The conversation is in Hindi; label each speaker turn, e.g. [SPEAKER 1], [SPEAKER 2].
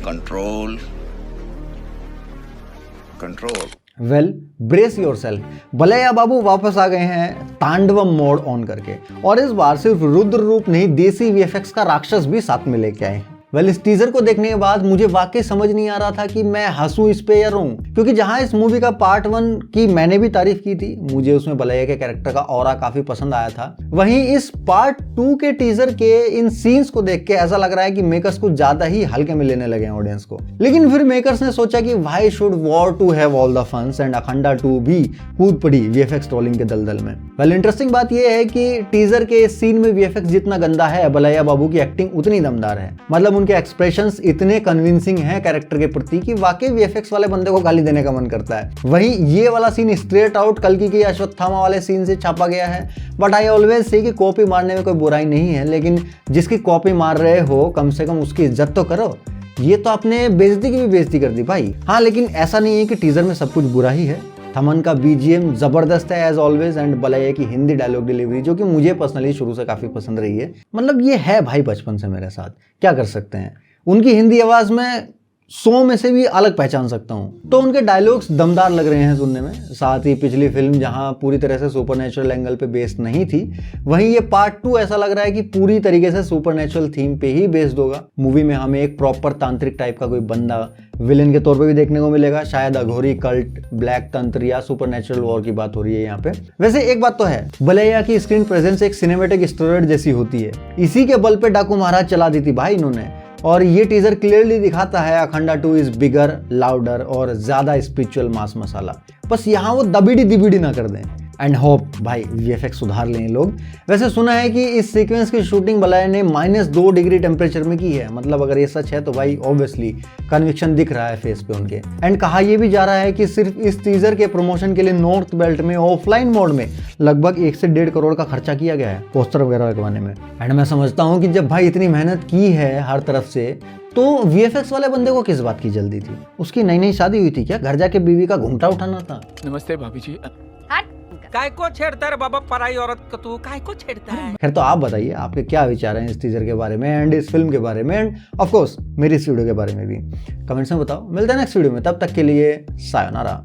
[SPEAKER 1] Control control.
[SPEAKER 2] Well brace your self, बलैया बाबू वापस आ गए हैं तांडवम मोड ऑन करके, और इस बार सिर्फ रुद्र रूप नहीं देसी वीएफएक्स का राक्षस भी साथ में लेके आए हैं। वेल इस टीजर को देखने के बाद मुझे वाकई समझ नहीं आ रहा था कि मैं हंसूं इस पे या रोऊं, क्योंकि जहां इस मूवी का पार्ट 1 की मैंने भी तारीफ की थी, मुझे उसमें बलैया के कैरेक्टर का ऑरा काफी पसंद आया था, वहीं इस पार्ट 2 के टीजर के इन सीन्स को देख के ऐसा लग रहा है कि मेकर्स कुछ ज्यादा ही हल्के में लेने लगे हैं ऑडियंस को। लेकिन फिर मेकर्स ने सोचा कि why should war 2 have all the funs, and Akhanda 2 भी कूद पड़ी वीएफएक्स ट्रोलिंग के दलदल में। वेल इंटरेस्टिंग बात यह है कि टीजर के सीन में वीएफएक्स जितना गंदा है, बलैया बाबू की एक्टिंग उतनी दमदार है। मतलब उनके एक्सप्रेशंस इतने कन्विंसिंग हैं कैरेक्टर के प्रति कि वाकई वीएफएक्स वाले बंदे को गाली देने का मन करता है। वहीं ये वाला सीन स्ट्रेट आउट कल्कि की अश्वत्थामा वाले सीन से छापा गया है, बट आई ऑलवेज से कि कॉपी मारने में कोई बुराई नहीं है, लेकिन जिसकी कॉपी मार रहे हो कम से कम उसकी इज्जत तो करो। ये तो आपने बेइज्जती की भी बेइज्जती कर दी भाई। हाँ लेकिन ऐसा नहीं है कि टीजर में सब कुछ बुरा ही है। थमन का बीजीएम जबरदस्त है एज ऑलवेज, एंड बलैया की हिंदी डायलॉग डिलीवरी जो कि मुझे पर्सनली शुरू से काफी पसंद रही है। मतलब ये है भाई बचपन से मेरे साथ, क्या कर सकते हैं। उनकी हिंदी आवाज में 100 में से भी अलग पहचान सकता हूँ, तो उनके डायलॉग्स दमदार लग रहे हैं सुनने में। साथ ही पिछली फिल्म जहाँ पूरी तरह से सुपरनेचुरल एंगल पे बेस्ड नहीं थी, वहीं ये पार्ट 2 ऐसा लग रहा है कि पूरी तरीके से सुपरनेचुरल थीम पे ही बेस्ड होगा। मूवी में हमें एक प्रॉपर तांत्रिक टाइप का कोई बंदा विलेन के तौर पे भी देखने को मिलेगा, शायद अघोरी कल्ट, ब्लैक तंत्र या सुपरनेचुरल वॉर की बात हो रही है यहाँ पे। वैसे एक बात तो है, बलैया की स्क्रीन प्रेजेंस एक सिनेमैटिक स्टोरेज जैसी होती है, इसी के बल पे डाकू महाराज चला दी थी भाई इन्होंने। और ये टीजर क्लियरली दिखाता है अखंडा 2 इज बिगर, लाउडर और ज्यादा स्पिरिचुअल मास मसाला। बस यहाँ वो दबीडी दिबीडी ना कर दें, एंड होप भाई वीएफएक्स सुधार लें लोग। वैसे सुना है कि इस सीक्वेंस की शूटिंग बलैया ने -2 डिग्री टेम्परेचर में की है। मतलब अगर ये सच है तो भाई ऑब्वियसली कन्विक्शन दिख रहा है फेस पे उनके। एंड कहा यह भी जा रहा है कि सिर्फ इस टीजर के प्रमोशन के लिए नॉर्थ बेल्ट में ऑफलाइन मोड में लगभग 1 से 1.5 करोड़ का खर्चा किया गया है पोस्टर वगैरह लगवाने में। एंड मैं समझता हूँ कि जब भाई इतनी मेहनत की है हर तरफ से, तो वीएफएक्स वाले बंदे को किस बात की जल्दी थी? उसकी नई नई शादी हुई थी क्या? घर जाके बीवी का घूंघटा उठाना था।
[SPEAKER 3] नमस्ते भाभी जी।
[SPEAKER 4] काय को छेड़ता है बाबा पराई औरत को, तू काय को छेड़ता है?
[SPEAKER 2] खैर तो आप बताइए आपके क्या विचार हैं इस टीजर के बारे में, एंड इस फिल्म के बारे में, एंड ऑफ कोर्स मेरी इस वीडियो के बारे में भी कमेंट्स में बताओ। मिलते हैं नेक्स्ट वीडियो में, तब तक के लिए सायोनारा।